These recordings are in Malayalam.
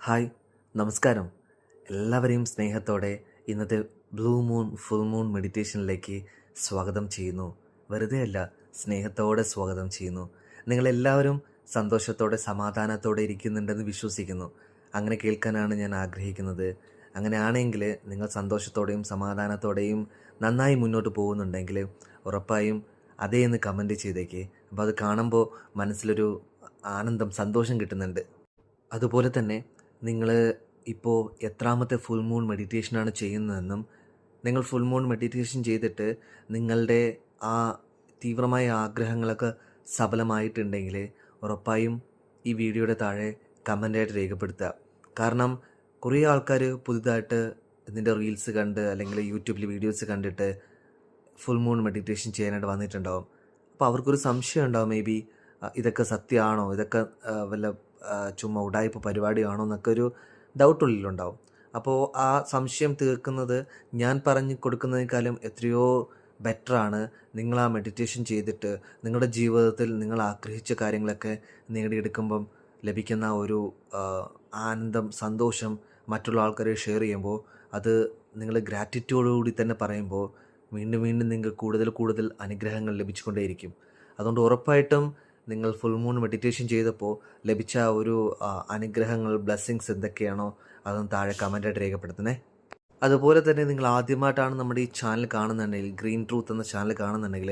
ഹായ്, നമസ്കാരം. എല്ലാവരെയും സ്നേഹത്തോടെ ഇന്നത്തെ ബ്ലൂ മൂൺ ഫുൾ മൂൺ മെഡിറ്റേഷനിലേക്ക് സ്വാഗതം ചെയ്യുന്നു. വെറുതെ അല്ല, സ്നേഹത്തോടെ സ്വാഗതം ചെയ്യുന്നു. നിങ്ങളെല്ലാവരും സന്തോഷത്തോടെ സമാധാനത്തോടെ ഇരിക്കുന്നുണ്ടെന്ന് വിശ്വസിക്കുന്നു. അങ്ങനെ കേൾക്കാനാണ് ഞാൻ ആഗ്രഹിക്കുന്നത്. അങ്ങനെയാണെങ്കിൽ നിങ്ങൾ സന്തോഷത്തോടെയും സമാധാനത്തോടെയും നന്നായി മുന്നോട്ട് പോകുന്നുണ്ടെങ്കിൽ ഉറപ്പായും അതേ എന്ന് കമൻറ്റ് ചെയ്തേക്ക്. അപ്പോൾ അത് കാണുമ്പോൾ മനസ്സിലൊരു ആനന്ദം, സന്തോഷം കിട്ടുന്നുണ്ട്. അതുപോലെ തന്നെ നിങ്ങൾ ഇപ്പോൾ എത്രാമത്തെ ഫുൾ മൂൺ മെഡിറ്റേഷനാണ് ചെയ്യുന്നതെന്നും നിങ്ങൾ ഫുൾ മൂൺ മെഡിറ്റേഷൻ ചെയ്തിട്ട് നിങ്ങളുടെ ആ തീവ്രമായ ആഗ്രഹങ്ങളൊക്കെ സഫലമായിട്ടുണ്ടെങ്കിൽ ഉറപ്പായും ഈ വീഡിയോയുടെ താഴെ കമൻ്റായിട്ട് രേഖപ്പെടുത്തുക. കാരണം കുറേ ആൾക്കാർ പുതുതായിട്ട് ഇതിൻ്റെ റീൽസ് കണ്ട് അല്ലെങ്കിൽ യൂട്യൂബിൽ വീഡിയോസ് കണ്ടിട്ട് ഫുൾ മൂൺ മെഡിറ്റേഷൻ ചെയ്യാനായിട്ട് വന്നിട്ടുണ്ടാവും. അപ്പോൾ അവർക്കൊരു സംശയം ഉണ്ടാവും, മേ ബി ഇതൊക്കെ സത്യമാണോ, ഇതൊക്കെ വല്ല ചുമ്മാ ഉടായ്പ പരിപാടിയാണോ എന്നൊക്കെ ഒരു ഡൗട്ട് ഉള്ളിലുണ്ടാവും. അപ്പോൾ ആ സംശയം തീർക്കുന്നത് ഞാൻ പറഞ്ഞു കൊടുക്കുന്നതിനേക്കാളും എത്രയോ ബെറ്ററാണ്. നിങ്ങൾ ആ മെഡിറ്റേഷൻ ചെയ്തിട്ട് നിങ്ങളുടെ ജീവിതത്തിൽ നിങ്ങൾ ആഗ്രഹിച്ച കാര്യങ്ങളൊക്കെ നേടിയെടുക്കുമ്പം ലഭിക്കുന്ന ഒരു ആനന്ദം, സന്തോഷം മറ്റുള്ള ആൾക്കാരെ ഷെയർ ചെയ്യുമ്പോൾ അത് നിങ്ങൾ ഗ്രാറ്റിറ്റ്യൂഡോടുകൂടി തന്നെ പറയുമ്പോൾ വീണ്ടും വീണ്ടും നിങ്ങൾക്ക് കൂടുതൽ കൂടുതൽ അനുഗ്രഹങ്ങൾ ലഭിച്ചുകൊണ്ടേയിരിക്കും. അതുകൊണ്ട് ഉറപ്പായിട്ടും നിങ്ങൾ ഫുൾ മൂൺ മെഡിറ്റേഷൻ ചെയ്തപ്പോൾ ലഭിച്ച ഒരു അനുഗ്രഹങ്ങൾ, ബ്ലെസ്സിങ്സ് എന്തൊക്കെയാണോ അതൊന്ന് താഴെ കമൻ്റായിട്ട് രേഖപ്പെടുത്തണേ. അതുപോലെ തന്നെ നിങ്ങൾ ആദ്യമായിട്ടാണ് നമ്മുടെ ഈ ചാനൽ കാണുന്നുണ്ടെങ്കിൽ, ഗ്രീൻ ട്രൂത്ത് എന്ന ചാനൽ കാണുന്നുണ്ടെങ്കിൽ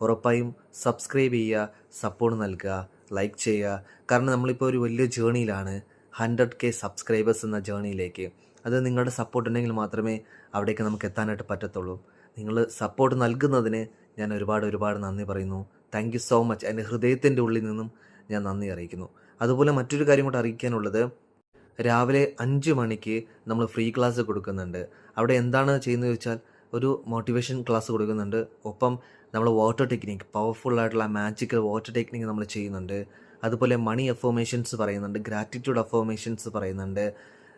ഉറപ്പായും സബ്സ്ക്രൈബ് ചെയ്യുക, സപ്പോർട്ട് നൽകുക, ലൈക്ക് ചെയ്യുക. കാരണം നമ്മളിപ്പോൾ ഒരു വലിയ ജേണിയിലാണ്, 100K സബ്സ്ക്രൈബേഴ്സ് എന്ന ജേണിയിലേക്ക്. അത് നിങ്ങളുടെ സപ്പോർട്ട് ഉണ്ടെങ്കിൽ മാത്രമേ അവിടേക്ക് നമുക്ക് എത്താനായിട്ട് പറ്റത്തുള്ളൂ. നിങ്ങൾ സപ്പോർട്ട് നൽകുന്നതിന് ഞാൻ ഒരുപാട് നന്ദി പറയുന്നു. Thank you so much. എൻ്റെ ഹൃദയത്തിൻ്റെ ഉള്ളിൽ നിന്നും ഞാൻ നന്ദി അറിയിക്കുന്നു. അതുപോലെ മറ്റൊരു കാര്യം കൂടെ അറിയിക്കാനുള്ളത്, രാവിലെ 5 മണിക്ക് നമ്മൾ ഫ്രീ ക്ലാസ് കൊടുക്കുന്നുണ്ട്. അവിടെ എന്താണ് ചെയ്യുന്നത് ചോദിച്ചാൽ ഒരു മോട്ടിവേഷൻ ക്ലാസ് കൊടുക്കുന്നുണ്ട്. ഒപ്പം നമ്മൾ വാട്ടർ ടെക്നിക്ക്, പവർഫുള്ളായിട്ടുള്ള മാജിക്കൽ വാട്ടർ ടെക്നിക്ക് നമ്മൾ ചെയ്യുന്നുണ്ട്. അതുപോലെ മണി അഫർമേഷൻസ് പറയുന്നുണ്ട്, ഗ്രാറ്റിറ്റ്യൂഡ് അഫർമേഷൻസ് പറയുന്നുണ്ട്.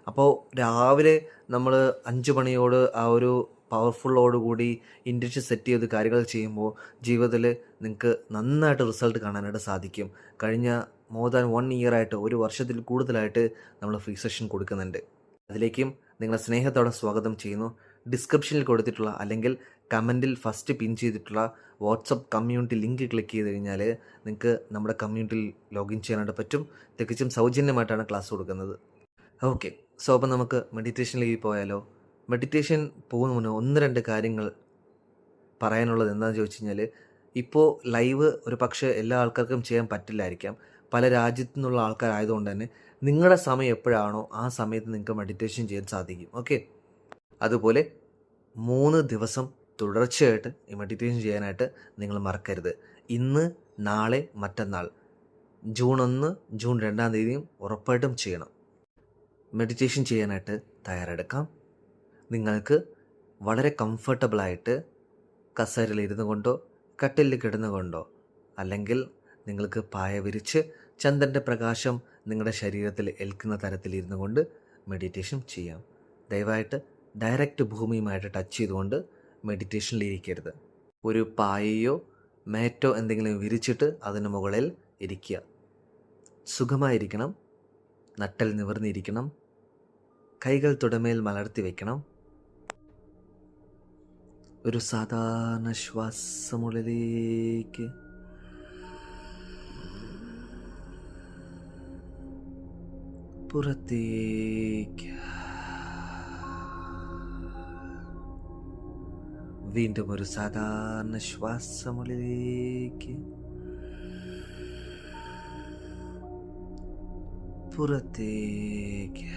അപ്പോൾ രാവിലെ നമ്മൾ 5 മണിയോട് ആ ഒരു പവർഫുള്ളോടുകൂടി ഇൻറ്റൻഷൻ സെറ്റ് ചെയ്ത് കാര്യങ്ങൾ ചെയ്യുമ്പോൾ ജീവിതത്തിൽ നിങ്ങൾക്ക് നന്നായിട്ട് റിസൾട്ട് കാണാനായിട്ട് സാധിക്കും. കഴിഞ്ഞ മോർ ദാൻ 1 ഇയറായിട്ട്, 1 വർഷത്തിൽ കൂടുതലായിട്ട് നമ്മൾ ഫ്രീ സെഷൻ കൊടുക്കുന്നുണ്ട്. അതിലേക്കും നിങ്ങളെ സ്നേഹത്തോടെ സ്വാഗതം ചെയ്യുന്നു. ഡിസ്ക്രിപ്ഷനിൽ കൊടുത്തിട്ടുള്ള അല്ലെങ്കിൽ കമൻറ്റിൽ ഫസ്റ്റ് പിൻ ചെയ്തിട്ടുള്ള വാട്സപ്പ് കമ്മ്യൂണിറ്റി ലിങ്ക് ക്ലിക്ക് ചെയ്ത് കഴിഞ്ഞാൽ നിങ്ങൾക്ക് നമ്മുടെ കമ്മ്യൂണിറ്റിയിൽ ലോഗിൻ ചെയ്യാനായിട്ട് പറ്റും. തികച്ചും സൗജന്യമായിട്ടാണ് ക്ലാസ് കൊടുക്കുന്നത്. ഓക്കെ, സോ അപ്പം നമുക്ക് മെഡിറ്റേഷനിലേക്ക് പോയാലോ. മെഡിറ്റേഷൻ പോകുന്ന മുന്നേ 1-2 കാര്യങ്ങൾ പറയാനുള്ളത് എന്താണെന്ന് ചോദിച്ചു കഴിഞ്ഞാൽ, ഇപ്പോൾ ലൈവ് ഒരു പക്ഷേ എല്ലാ ആൾക്കാർക്കും ചെയ്യാൻ പറ്റില്ലായിരിക്കാം. പല രാജ്യത്തു നിന്നുള്ള ആൾക്കാരായതുകൊണ്ട് തന്നെ നിങ്ങളുടെ സമയം എപ്പോഴാണോ ആ സമയത്ത് നിങ്ങൾക്ക് മെഡിറ്റേഷൻ ചെയ്യാൻ സാധിക്കും. ഓക്കെ, അതുപോലെ 3 ദിവസം തുടർച്ചയായിട്ട് ഈ മെഡിറ്റേഷൻ ചെയ്യാനായിട്ട് നിങ്ങൾ മറക്കരുത്. ഇന്ന്, നാളെ, മറ്റന്നാൾ, ജൂൺ 1, ജൂൺ 2 തീയതിയും ഉറപ്പായിട്ടും ചെയ്യണം. മെഡിറ്റേഷൻ ചെയ്യാനായിട്ട് തയ്യാറെടുക്കാം. നിങ്ങൾക്ക് വളരെ കംഫർട്ടബിളായിട്ട് കസേരയിൽ ഇരുന്നു കൊണ്ടോ കട്ടിലിൽ കിടന്നുകൊണ്ടോ, അല്ലെങ്കിൽ നിങ്ങൾക്ക് പായ വിരിച്ച് ചന്ദ്രൻ്റെ പ്രകാശം നിങ്ങളുടെ ശരീരത്തിൽ ഏൽക്കുന്ന തരത്തിൽ ഇരുന്നു കൊണ്ട് മെഡിറ്റേഷൻ ചെയ്യാം. ദയവായിട്ട് ഡയറക്റ്റ് ഭൂമിയുമായിട്ട് ടച്ച് ചെയ്തുകൊണ്ട് മെഡിറ്റേഷനിലിരിക്കരുത്. ഒരു പായയോ മാറ്റോ എന്തെങ്കിലും വിരിച്ചിട്ട് അതിന് മുകളിൽ ഇരിക്കുക. സുഖമായിരിക്കണം, നട്ടൽ നിവർന്നിരിക്കണം, കൈകൾ തുടമേൽ മലർത്തി വയ്ക്കണം. ഒരു സാധാരണ ശ്വാസമുള്ളിലേക്ക് പുറത്തേക്ക്, വീണ്ടും ഒരു സാധാരണ ശ്വാസമുള്ളിലേക്ക് പുറത്തേക്ക്.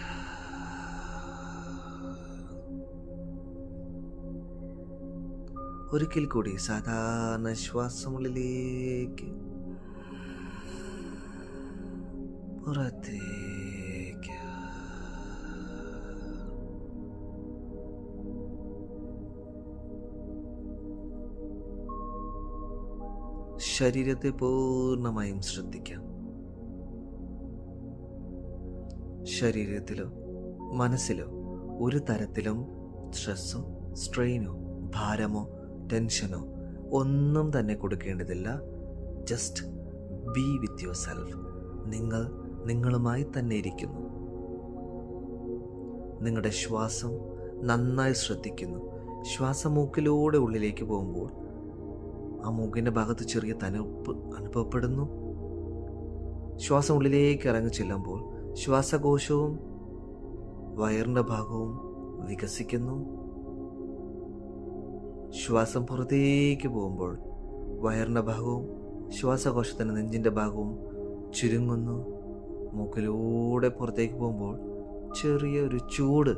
ഒരിക്കൽ കൂടി സാധാരണ ശ്വാസമുള്ളിലേക്ക് പുറത്തേക്ക്. ശരീരത്തെ പൂർണ്ണമായും ശ്രദ്ധിക്കാം. ശരീരത്തിലോ മനസ്സിലോ ഒരു തരത്തിലും സ്ട്രെസ്സോ സ്ട്രെയിനോ ഭാരമോ ടെൻഷനോ ഒന്നും തന്നെ കൊടുക്കേണ്ടതില്ല. Just be with your self. നിങ്ങൾ നിങ്ങളുമായി തന്നെ ഇരിക്കുന്നു. നിങ്ങളുടെ ശ്വാസം നന്നായി ശ്രദ്ധിക്കുന്നു. ശ്വാസം മൂക്കിലൂടെ ഉള്ളിലേക്ക് പോകുമ്പോൾ ആ മൂക്കിൻ്റെ ഭാഗത്ത് ചെറിയ തണുപ്പ് അനുഭവപ്പെടുന്നു. ശ്വാസം ഉള്ളിലേക്ക് ഇറങ്ങി ചെല്ലുമ്പോൾ ശ്വാസകോശവും വയറിൻ്റെ ഭാഗവും വികസിക്കുന്നു. ശ്വാസം പുറത്തേക്ക് പോകുമ്പോൾ വയറിൻ്റെ ഭാഗവും ശ്വാസകോശത്തിൻ്റെ നെഞ്ചിൻ്റെ ഭാഗവും ചുരുങ്ങുന്നു. മൂക്കിലൂടെ പുറത്തേക്ക് പോകുമ്പോൾ ചെറിയൊരു ചൂട്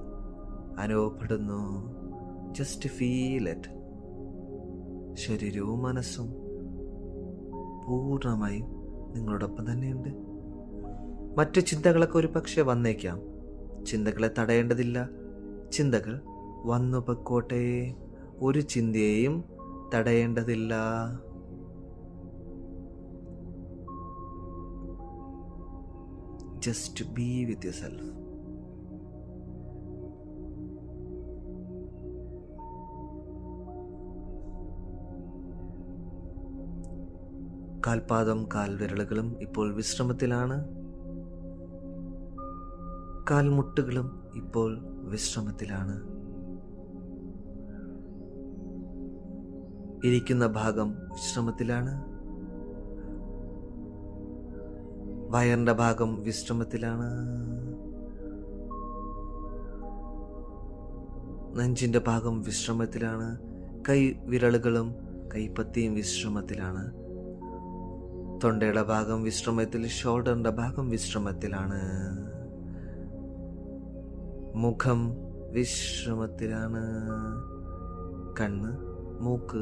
അനുഭവപ്പെടുന്നു. Just feel it. ശരീരവും മനസ്സും പൂർണ്ണമായും നിങ്ങളോടൊപ്പം തന്നെയുണ്ട്. മറ്റു ചിന്തകളൊക്കെ ഒരു പക്ഷേ വന്നേക്കാം. ചിന്തകളെ തടയേണ്ടതില്ല. ചിന്തകൾ വന്നു പൊക്കോട്ടെ. ഒരു ചിന്തയെയും തടയേണ്ടതില്ല. Just be with yourself. കാൽപാദം കാൽവിരലുകളും ഇപ്പോൾ വിശ്രമത്തിലാണ്. കാൽമുട്ടുകളും ഇപ്പോൾ വിശ്രമത്തിലാണ്. ഇരിക്കുന്ന ഭാഗം വിശ്രമത്തിലാണ്. വയറിന്റെ ഭാഗം വിശ്രമത്തിലാണ്. നെഞ്ചിന്റെ ഭാഗം വിശ്രമത്തിലാണ്. കൈ വിരലുകളും കൈപ്പത്തിയും വിശ്രമത്തിലാണ്. തൊണ്ടയുടെ ഭാഗം വിശ്രമത്തിൽ. ഷോൾഡറിന്റെ ഭാഗം വിശ്രമത്തിലാണ്. മുഖം വിശ്രമത്തിലാണ്. കണ്ണ്, മൂക്ക്,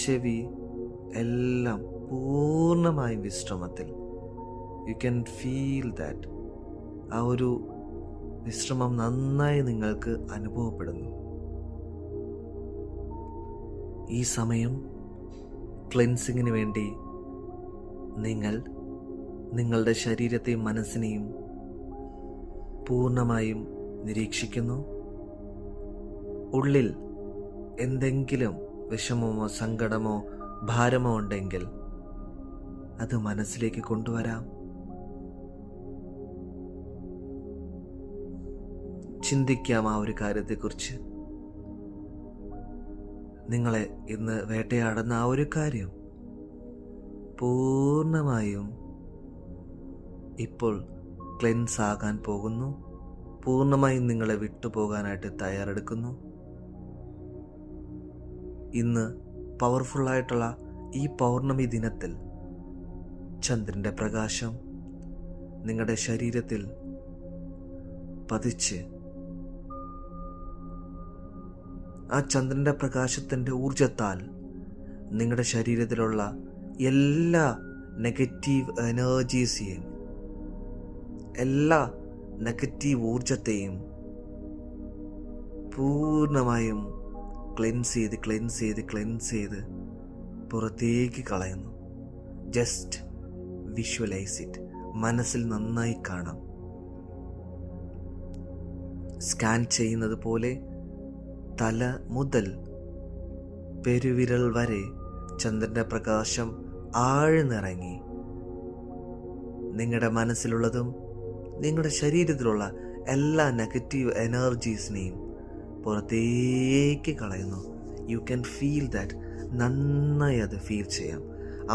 ചെവി എല്ലാം പൂർണ്ണമായും വിശ്രമത്തിൽ. You can feel that. ആ ഒരു വിശ്രമം നന്നായി നിങ്ങൾക്ക് അനുഭവപ്പെടുന്നു. ഈ സമയം ക്ലെൻസിങ്ങിന് വേണ്ടി നിങ്ങൾ നിങ്ങളുടെ ശരീരത്തെയും മനസ്സിനെയും പൂർണ്ണമായും നിരീക്ഷിക്കുന്നു. ഉള്ളിൽ എന്തെങ്കിലും വിഷമമോ സങ്കടമോ ഭാരമോ ഉണ്ടെങ്കിൽ അത് മനസ്സിലേക്ക് കൊണ്ടുവരാം. ചിന്തിക്കാം ആ ഒരു കാര്യത്തെക്കുറിച്ച്. നിങ്ങളെ ഇന്ന് വേട്ടയാടുന്ന ആ ഒരു കാര്യം പൂർണ്ണമായും ഇപ്പോൾ ക്ലെൻസ് ആകാൻ പോകുന്നു. പൂർണ്ണമായും നിങ്ങളെ വിട്ടുപോകാനായിട്ട് തയ്യാറെടുക്കുന്നു. ഇന്ന് പവർഫുള്ളായിട്ടുള്ള ഈ പൗർണമി ദിനത്തിൽ ചന്ദ്രൻ്റെ പ്രകാശം നിങ്ങളുടെ ശരീരത്തിൽ പതിച്ച് ആ ചന്ദ്രൻ്റെ പ്രകാശത്തിൻ്റെ ഊർജത്താൽ നിങ്ങളുടെ ശരീരത്തിലുള്ള എല്ലാ നെഗറ്റീവ് എനർജീസിനെയും എല്ലാ നെഗറ്റീവ് ഊർജത്തെയും പൂർണ്ണമായും ക്ലെൻസ് ചെയ്ത് പുറത്തേക്ക് കളയുന്നു. Just visualise it. മനസ്സിൽ നന്നായി കാണാം. സ്കാൻ ചെയ്യുന്നത് പോലെ തല മുതൽ പെരുവിരൽ വരെ ചന്ദ്രന്റെ പ്രകാശം ആഴ്ന്നിറങ്ങി നിങ്ങളുടെ മനസ്സിലുള്ളതും നിങ്ങളുടെ ശരീരത്തിലുള്ള എല്ലാ നെഗറ്റീവ് എനർജീസിനെയും പുറത്തേക്ക് കളയുന്നു. U can feel that. നന്നായി അത് ഫീൽ ചെയ്യാം.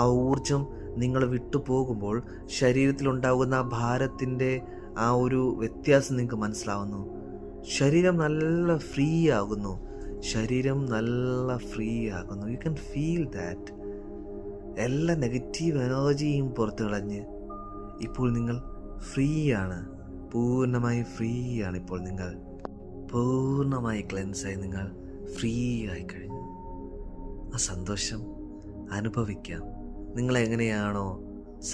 ആ ഊർജം നിങ്ങൾ വിട്ടുപോകുമ്പോൾ ശരീരത്തിലുണ്ടാകുന്ന ഭാരത്തിൻ്റെ ആ ഒരു വ്യത്യാസം നിങ്ങൾക്ക് മനസ്സിലാവുന്നു. ശരീരം നല്ല ഫ്രീ ആകുന്നു. U can feel that. എല്ലാ നെഗറ്റീവ് എനർജിയും പുറത്തു കളഞ്ഞ് ഇപ്പോൾ നിങ്ങൾ ഫ്രീ ആണ്. പൂർണ്ണമായി ഫ്രീ ആണ്. ഇപ്പോൾ നിങ്ങൾ പൂർണ്ണമായി ക്ലെൻസായി നിങ്ങൾ ഫ്രീ ആയി കഴിഞ്ഞു. ആ സന്തോഷം അനുഭവിക്കാം. നിങ്ങളെങ്ങനെയാണോ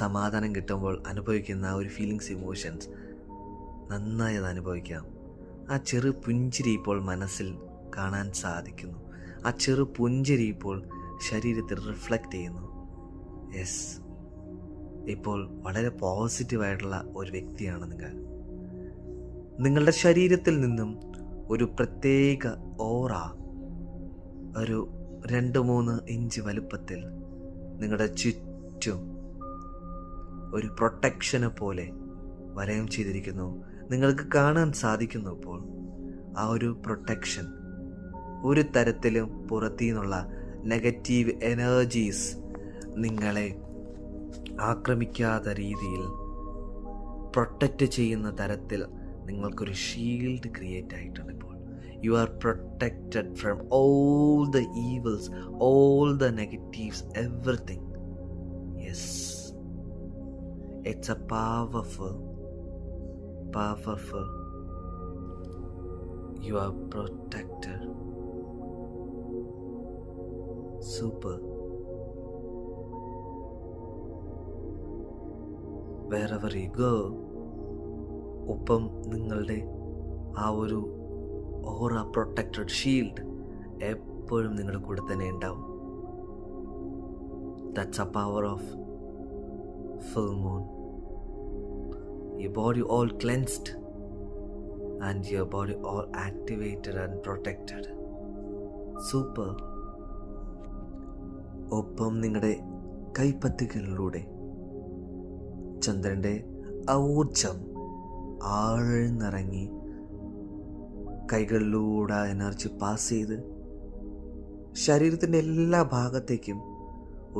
സമാധാനം കിട്ടുമ്പോൾ അനുഭവിക്കുന്ന ആ ഒരു ഫീലിങ്സ്, ഇമോഷൻസ് നന്നായി അത് അനുഭവിക്കാം. ആ ചെറു പുഞ്ചിരി ഇപ്പോൾ മനസ്സിൽ കാണാൻ സാധിക്കുന്നു. ആ ചെറു പുഞ്ചിരി ഇപ്പോൾ ശരീരത്തിൽ റിഫ്ലക്റ്റ് ചെയ്യുന്നു. യെസ്, ഇപ്പോൾ വളരെ പോസിറ്റീവായിട്ടുള്ള ഒരു വ്യക്തിയാണ് നിങ്ങൾ. നിങ്ങളുടെ ശരീരത്തിൽ നിന്നും ഒരു പ്രത്യേക ഓറ, ഒരു 2-3 ഇഞ്ച് വലുപ്പത്തിൽ നിങ്ങളുടെ ചുറ്റും ഒരു പ്രൊട്ടക്ഷനെ പോലെ വലയം ചെയ്തിരിക്കുന്നു. നിങ്ങൾക്ക് കാണാൻ സാധിക്കുന്നു ഇപ്പോൾ ആ ഒരു പ്രൊട്ടക്ഷൻ. ഒരു തരത്തിലും പുറത്തു നിന്നുള്ള നെഗറ്റീവ് എനർജീസ് നിങ്ങളെ ആക്രമിക്കാത്ത രീതിയിൽ പ്രൊട്ടക്റ്റ് ചെയ്യുന്ന തരത്തിൽ നിങ്ങൾക്കൊരു ഷീൽഡ് ക്രിയേറ്റ് ആയിട്ടുണ്ട് ഇപ്പോൾ. You are protected from all the evils, all the negatives, everything. Yes, it's A powerful. You are protected. Super. Wherever you go, ഒപ്പം നിങ്ങളുടെ ആ ഒരു ഓറ പ്രൊട്ടക്റ്റഡ് ഷീൽഡ് എപ്പോഴും നിങ്ങളുടെ കൂടെ തന്നെ ഉണ്ടാവും. That's A power of full moon. Your body all cleansed and your body all activated and protected. Super. ഒപ്പം നിങ്ങളുടെ കൈപ്പത്തികളിലൂടെ ചന്ദ്രൻ്റെ ഊർജം ആഴ്ന്നിറങ്ങി കൈകളിലൂടെ എനർജി പാസ് ചെയ്ത് ശരീരത്തിൻ്റെ എല്ലാ ഭാഗത്തേക്കും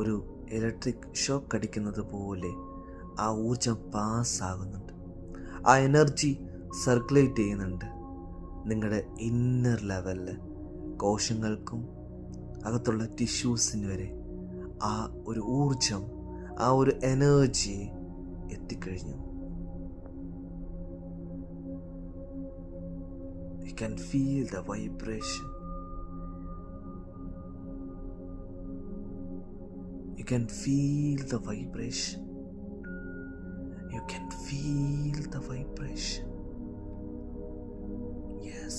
ഒരു ഇലക്ട്രിക് ഷോക്ക് അടിക്കുന്നത് പോലെ ആ ഊർജം പാസ്സാകുന്നുണ്ട്. ആ എനർജി സർക്കുലേറ്റ് ചെയ്യുന്നുണ്ട് നിങ്ങളുടെ ഇന്നർ ലെവലിൽ. കോശങ്ങൾക്കും അകത്തുള്ള ടിഷ്യൂസിന് വരെ ആ ഒരു ഊർജം, ആ ഒരു എനർജി എത്തിക്കഴിഞ്ഞു. You can feel the vibration. You can feel the vibration. You can feel the vibration. Yes.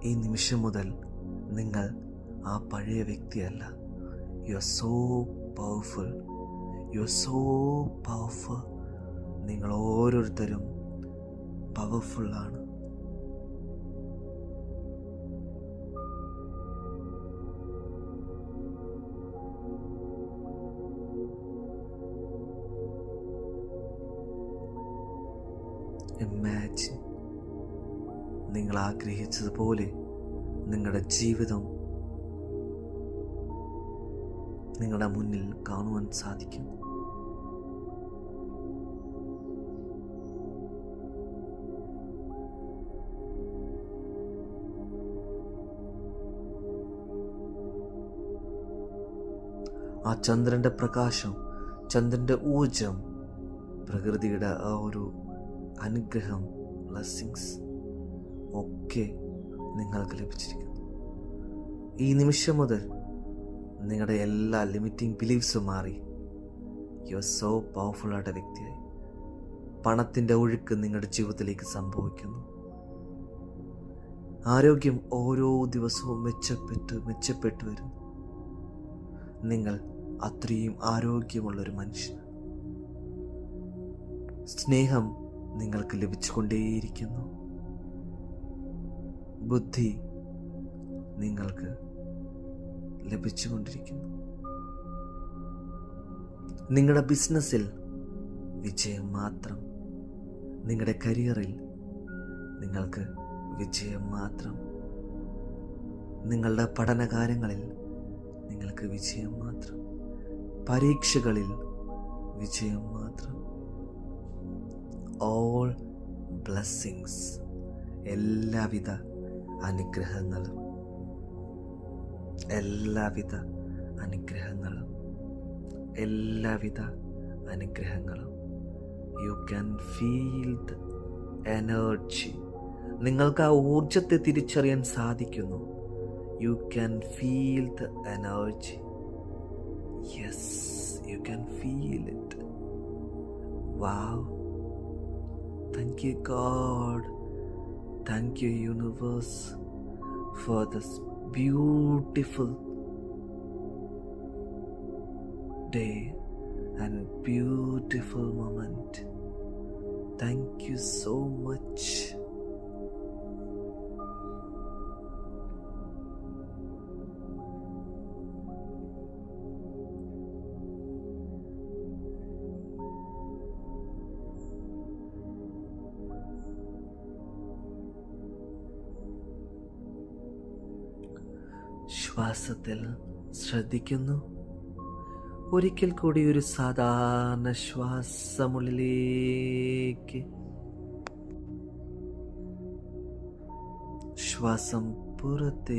ഈ നിമിഷം മുതൽ നിങ്ങൾ ആ പഴയ വ്യക്തിയല്ല. You are so powerful. You are so powerful. നിങ്ങൾ ഓരോരുത്തരും പവർഫുള്ളാണ്. ഇമാജിൻ, നിങ്ങൾ ആഗ്രഹിച്ചതുപോലെ നിങ്ങളുടെ ജീവിതം നിങ്ങളുടെ മുന്നിൽ കാണുവാൻ സാധിക്കും. ആ ചന്ദ്രൻ്റെ പ്രകാശം, ചന്ദ്രൻ്റെ ഊർജം, പ്രകൃതിയുടെ ആ ഒരു അനുഗ്രഹം, ബ്ലെസ്സിങ്സ് ഒക്കെ നിങ്ങൾക്ക് ലഭിച്ചിരിക്കുന്നു. ഈ നിമിഷം മുതൽ നിങ്ങളുടെ എല്ലാ ലിമിറ്റിംഗ് ബിലീഫ്സും മാറി യു ആർ സോ പവർഫുള്ളായിട്ട് വ്യക്തിയായി. പണത്തിൻ്റെ ഒഴുക്ക് നിങ്ങളുടെ ജീവിതത്തിലേക്ക് സംഭവിക്കുന്നു. ആരോഗ്യം ഓരോ ദിവസവും മെച്ചപ്പെട്ടു വരുന്നു. നിങ്ങൾ അത്രയും ആരോഗ്യമുള്ളൊരു മനുഷ്യൻ. സ്നേഹം നിങ്ങൾക്ക് ലഭിച്ചുകൊണ്ടേയിരിക്കുന്നു. ബുദ്ധി നിങ്ങൾക്ക് ലഭിച്ചുകൊണ്ടിരിക്കുന്നു. നിങ്ങളുടെ ബിസിനസ്സിൽ വിജയം മാത്രം. നിങ്ങളുടെ കരിയറിൽ നിങ്ങൾക്ക് വിജയം മാത്രം. നിങ്ങളുടെ പഠനകാര്യങ്ങളിൽ നിങ്ങൾക്ക് വിജയം മാത്രം. പരീക്ഷകളിൽ വിജയം മാത്രം. ഓൾ ബ്ലെസ്സിങ്സ്, എല്ലാവിധ അനുഗ്രഹങ്ങളും, എല്ലാവിധ അനുഗ്രഹങ്ങളും, എല്ലാവിധ അനുഗ്രഹങ്ങളും. U can feel the energy. നിങ്ങൾക്ക് ആ ഊർജത്തെ തിരിച്ചറിയാൻ സാധിക്കുന്നു. You can feel the energy. Yes, you can feel it. Wow. Thank you, God. Thank you, universe, for this beautiful day and beautiful moment. Thank you so much. ശ്വാസത്തിൽ ശ്രദ്ധിക്കുന്നു. ഒരിക്കൽ കൂടി ഒരു സാധാരണ ശ്വാസമുള്ളിലേക്ക്, ശ്വാസം പുറത്തേക്ക്.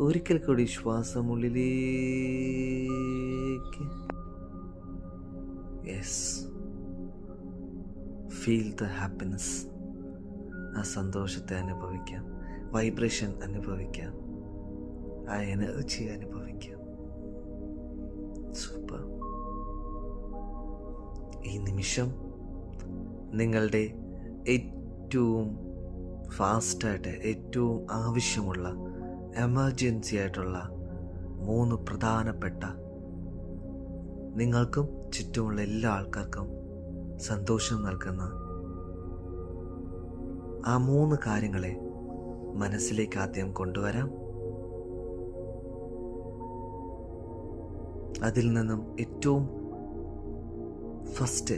ഒരിക്കൽ കൂടി ശ്വാസമുള്ളിലേക്ക്. Yes, feel the happiness. ആ സന്തോഷത്തെ അനുഭവിക്കാം, വൈബ്രേഷൻ അനുഭവിക്കാം, ആ എനർജി അനുഭവിക്കാം. സൂപ്പർ. ഈ നിമിഷം നിങ്ങളുടെ ഏറ്റവും ഫാസ്റ്റായിട്ട്, ഏറ്റവും ആവശ്യമുള്ള, എമർജൻസി ആയിട്ടുള്ള 3 പ്രധാനപ്പെട്ട, നിങ്ങൾക്കും ചുറ്റുമുള്ള എല്ലാ ആൾക്കാർക്കും സന്തോഷം നൽകുന്ന ആ 3 കാര്യങ്ങളെ മനസ്സിലേക്ക് ആദ്യം കൊണ്ടുവരാം. അതിൽ നിന്നും ഏറ്റവും ഫസ്റ്റ്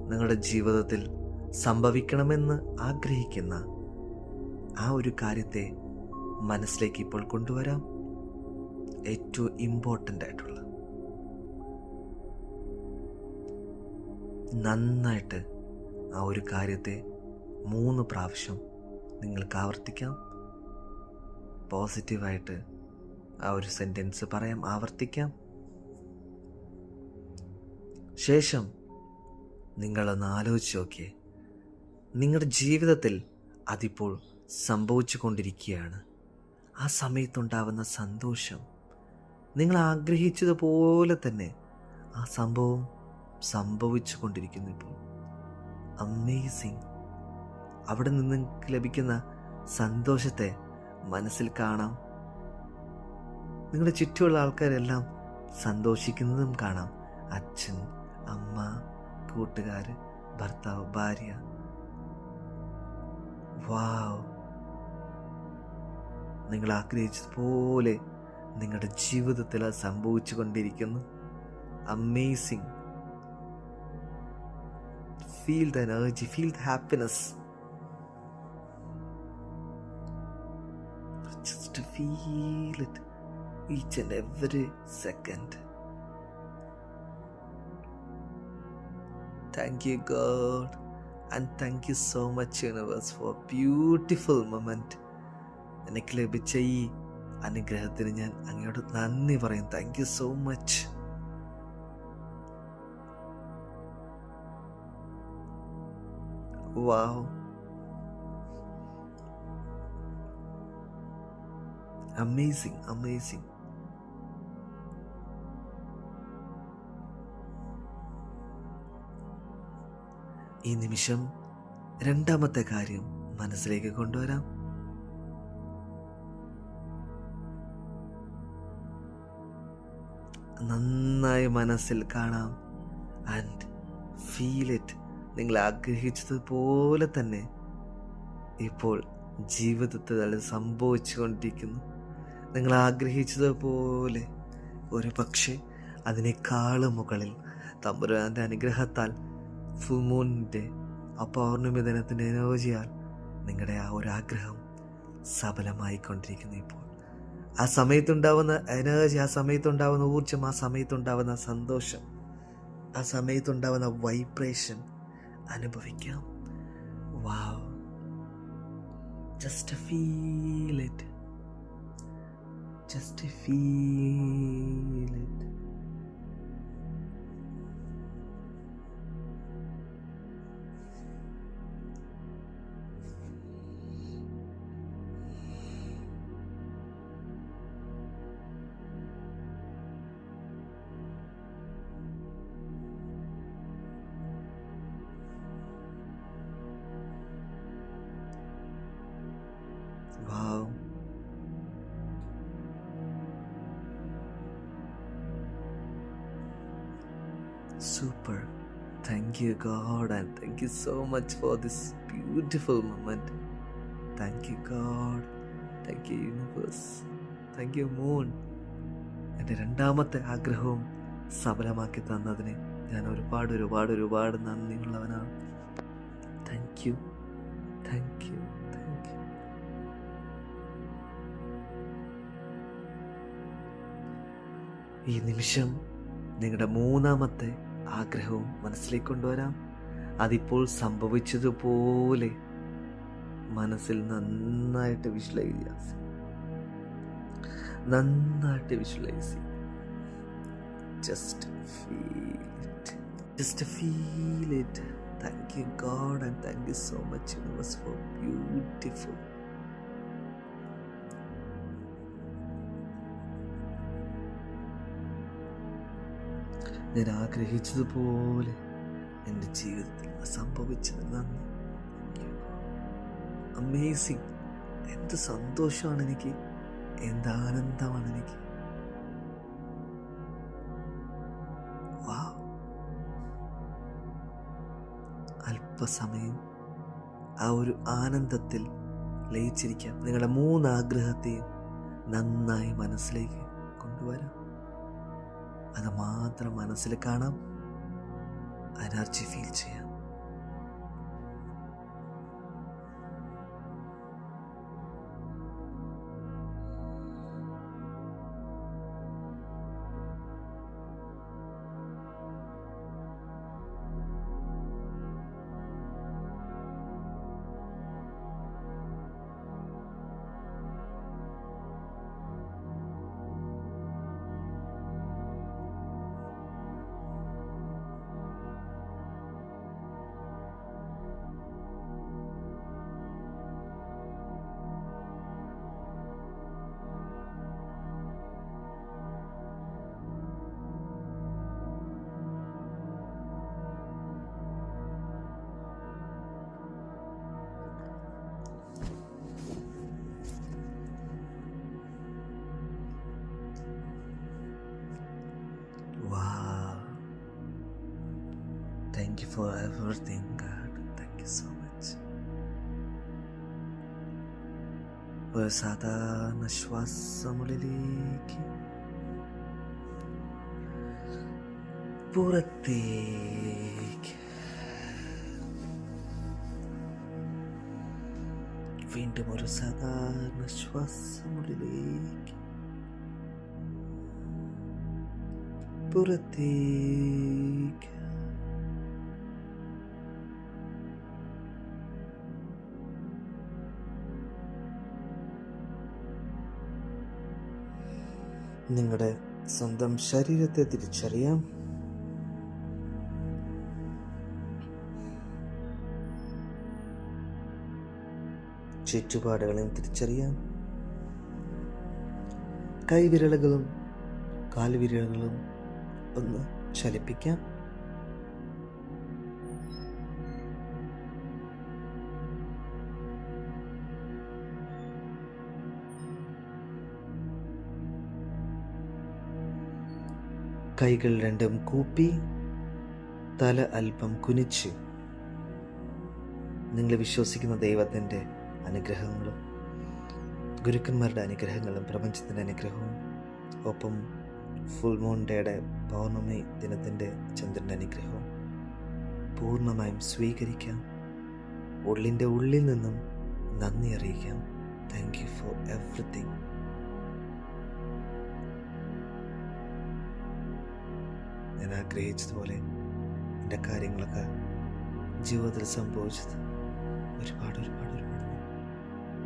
നിങ്ങളുടെ ജീവിതത്തിൽ സംഭവിക്കണമെന്ന് ആഗ്രഹിക്കുന്ന ആ ഒരു കാര്യത്തെ മനസ്സിലേക്ക് ഇപ്പോൾ കൊണ്ടുവരാം. ഏറ്റവും ഇമ്പോർട്ടൻ്റ് ആയിട്ടുള്ള, നന്നായിട്ട് ആ ഒരു കാര്യത്തെ 3 പ്രാവശ്യം നിങ്ങൾക്ക് ആവർത്തിക്കാം. പോസിറ്റീവായിട്ട് ആ ഒരു സെൻറ്റൻസ് പറയാം, ആവർത്തിക്കാം. ശേഷം നിങ്ങളൊന്ന് ആലോചിച്ച് നോക്കിയേ, നിങ്ങളുടെ ജീവിതത്തിൽ അതിപ്പോൾ സംഭവിച്ചു കൊണ്ടിരിക്കുകയാണ്. ആ സമയത്തുണ്ടാവുന്ന സന്തോഷം, നിങ്ങൾ ആഗ്രഹിച്ചതുപോലെ തന്നെ ആ സംഭവം സംഭവിച്ചു കൊണ്ടിരിക്കുന്നു ഇപ്പോൾ. അമേസിങ്. അവിടെ നിന്ന് നിങ്ങൾക്ക് ലഭിക്കുന്ന സന്തോഷത്തെ മനസ്സിൽ കാണാം. നിങ്ങളുടെ ചുറ്റുമുള്ള ആൾക്കാരെല്ലാം സന്തോഷിക്കുന്നതും കാണാം. അച്ഛൻ, അമ്മ, കൂട്ടുകാർ, ഭർത്താവ്, ഭാര്യ. വാവ്, നിങ്ങൾ ആഗ്രഹിച്ചതുപോലെ നിങ്ങളുടെ ജീവിതത്തിൽ അത് സംഭവിച്ചു കൊണ്ടിരിക്കുന്നു. Amazing. Feel the energy, feel the happiness. Just feel it each and every second. Thank you God, and thank you so much universe for beautiful moment. എനിക്ക് ലഭിച്ച ഈ അനുഗ്രഹത്തിന് ഞാൻ അങ്ങയോട് നന്ദി പറയും. Thank you so much. Wow, amazing, amazing. ഈ നിമിഷം രണ്ടാമത്തെ കാര്യം മനസ്സിലേക്ക് കൊണ്ടുവരാം. നന്നായി മനസ്സിൽ കാണാം. And feel it. നിങ്ങൾ ആഗ്രഹിച്ചതുപോലെ തന്നെ ഇപ്പോൾ ജീവിതത്തിൽ അത് സംഭവിച്ചു കൊണ്ടിരിക്കുന്നു. നിങ്ങൾ ആഗ്രഹിച്ചതുപോലെ, ഒരു പക്ഷേ അതിനേക്കാളും മുകളിൽ തമ്പുരാൻ്റെ അനുഗ്രഹത്താൽ, ഫുൾ മൂണിൻ്റെ ആ പൗർണമി ദിനത്തിൻ്റെ എനർജിയാൽ നിങ്ങളുടെ ആ ഒരു ആഗ്രഹം സഫലമായിക്കൊണ്ടിരിക്കുന്നു ഇപ്പോൾ. ആ സമയത്തുണ്ടാവുന്ന എനർജി, ആ സമയത്തുണ്ടാവുന്ന ഊർജം, ആ സമയത്തുണ്ടാവുന്ന സന്തോഷം, ആ സമയത്തുണ്ടാവുന്ന വൈബ്രേഷൻ അനുഭവിക്കാം. Wow, just feel it, just feel it. Wow. Super. Thank you God, and thank you so much for this beautiful moment. Thank you God. Thank you universe. Thank you moon. എൻ്റെ രണ്ടാമത്തെ ആഗ്രഹവും സഫലമാക്കി തന്നതിന് ഞാൻ ഒരുപാട് ഒരുപാട് ഒരുപാട് നന്ദിയുള്ളവനാണ്. Thank you, thank you, thank you. ഈ നിമിഷം നിങ്ങളുടെ മൂന്നാമത്തെ ആഗ്രഹവും മനസ്സിലേക്ക് കൊണ്ടുവരാം. അതിപ്പോൾ സംഭവിച്ചതുപോലെ മനസ്സിൽ നന്നായിട്ട് വിഷ്വലൈസ് ചെയ്യും. Just feel it. Thank you God and thank you so much universe for beautiful. ഞാൻ ആഗ്രഹിച്ചതുപോലെ എൻ്റെ ജീവിതത്തിൽ സംഭവിച്ചത് നന്ദി. അമേസിങ്. എന്ത് സന്തോഷമാണ് എനിക്ക്, എന്ത് ആനന്ദമാണ് എനിക്ക്. അല്പസമയം ആ ഒരു ആനന്ദത്തിൽ ലയിച്ചിരിക്കാം. നിങ്ങളുടെ 3 ആഗ്രഹത്തെയും നന്നായി മനസ്സിലേക്ക് കൊണ്ടുവരാം. അത് മാത്രം മനസ്സിൽ കാണാം, എനർജി ഫീൽ ചെയ്യാം. Thank you for everything, God. Thank you so much. ഒരു സാധാരണ ശ്വാസമുള്ളിലേക്ക് പുറത്തേക്ക്, വീണ്ടും ഒരു സാധാരണ ശ്വാസമുള്ളിലേക്ക് പുറത്തേക്ക്. നിങ്ങളുടെ സ്വന്തം ശരീരത്തെ തിരിച്ചറിയാം. ചുറ്റുപാടുകളെയും തിരിച്ചറിയാം. കൈവിരലുകളും കാൽവിരലുകളും ഒന്ന് ചലിപ്പിക്കാം. കൈകൾ രണ്ടും കൂപ്പി തല അല്പം കുനിച്ച് നിങ്ങൾ വിശ്വസിക്കുന്ന ദൈവത്തിൻ്റെ അനുഗ്രഹങ്ങളും ഗുരുക്കന്മാരുടെ അനുഗ്രഹങ്ങളും പ്രപഞ്ചത്തിൻ്റെ അനുഗ്രഹവും ഒപ്പം ഫുൾ മൂൺ ഡേയുടെ പൗർണമി ദിനത്തിൻ്റെ ചന്ദ്രൻ്റെ അനുഗ്രഹവും പൂർണ്ണമായും സ്വീകരിക്കാം. ഉള്ളിൻ്റെ ഉള്ളിൽ നിന്നും നന്ദി അറിയിക്കാം. Thank you for everything. ഞാൻ ആഗ്രഹിച്ചതുപോലെ എൻ്റെ കാര്യങ്ങളൊക്കെ ജീവിതത്തിൽ സംഭവിച്ചത് ഒരുപാട് ഒരുപാട് ഒരുപാട്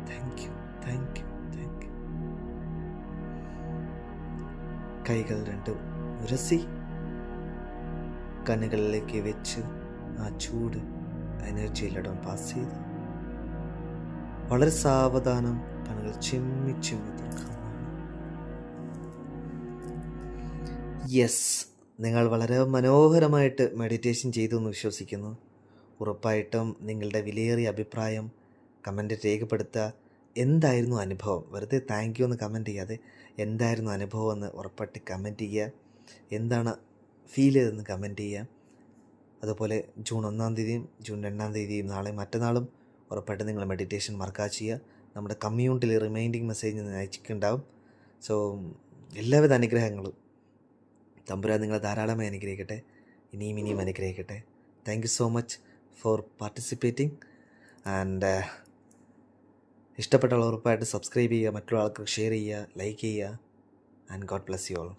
thank you thank you thank U. കൈകൾ രണ്ടും ഉരസി കണ്ണുകളിലേക്ക് വെച്ച് ആ ചൂട് എനർജിയിലിടം പാസ് ചെയ്ത് വളരെ സാവധാനം കണ്ണുകൾ ചിമ്മി ചിമ്മി തുറക്കാവുന്നതാണ്. യെസ്, നിങ്ങൾ വളരെ മനോഹരമായിട്ട് മെഡിറ്റേഷൻ ചെയ്തു എന്ന് വിശ്വസിക്കുന്നു. ഉറപ്പായിട്ടും നിങ്ങളുടെ വിലയേറിയ അഭിപ്രായം കമൻറ്റ് രേഖപ്പെടുത്തുക. എന്തായിരുന്നു അനുഭവം? വെറുതെ താങ്ക് യു എന്ന് കമൻറ്റ് ചെയ്യാതെ എന്തായിരുന്നു അനുഭവം എന്ന് ഉറപ്പായിട്ട് കമൻറ്റ് ചെയ്യുക. എന്താണ് ഫീൽ ചെയ്തതെന്ന് കമൻറ്റ് ചെയ്യുക. അതുപോലെ ജൂൺ 1-ാം തീയതിയും ജൂൺ 2-ാം തീയതിയും നാളെ മറ്റന്നാളും ഉറപ്പായിട്ട് നിങ്ങൾ മെഡിറ്റേഷൻ മറക്കാതെ ചെയ്യുക. നമ്മുടെ കമ്മ്യൂണിറ്റിയിൽ റിമൈൻഡിങ് മെസ്സേജ് അയച്ചിട്ടുണ്ടാവും. സോ എല്ലാവിധ അനുഗ്രഹങ്ങളും തമ്പുരാൻ നിങ്ങളെ ധാരാളമായി അനുഗ്രഹിക്കട്ടെ, ഇനിയും അനുഗ്രഹിക്കട്ടെ. Thank you so much for participating. And ഇഷ്ടപ്പെട്ടുള്ള ഉറപ്പായിട്ട് സബ്സ്ക്രൈബ് ചെയ്യുക, മറ്റുള്ള ആൾക്ക് ഷെയർ ചെയ്യുക, ലൈക്ക് ചെയ്യുക. And God bless you all.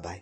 By.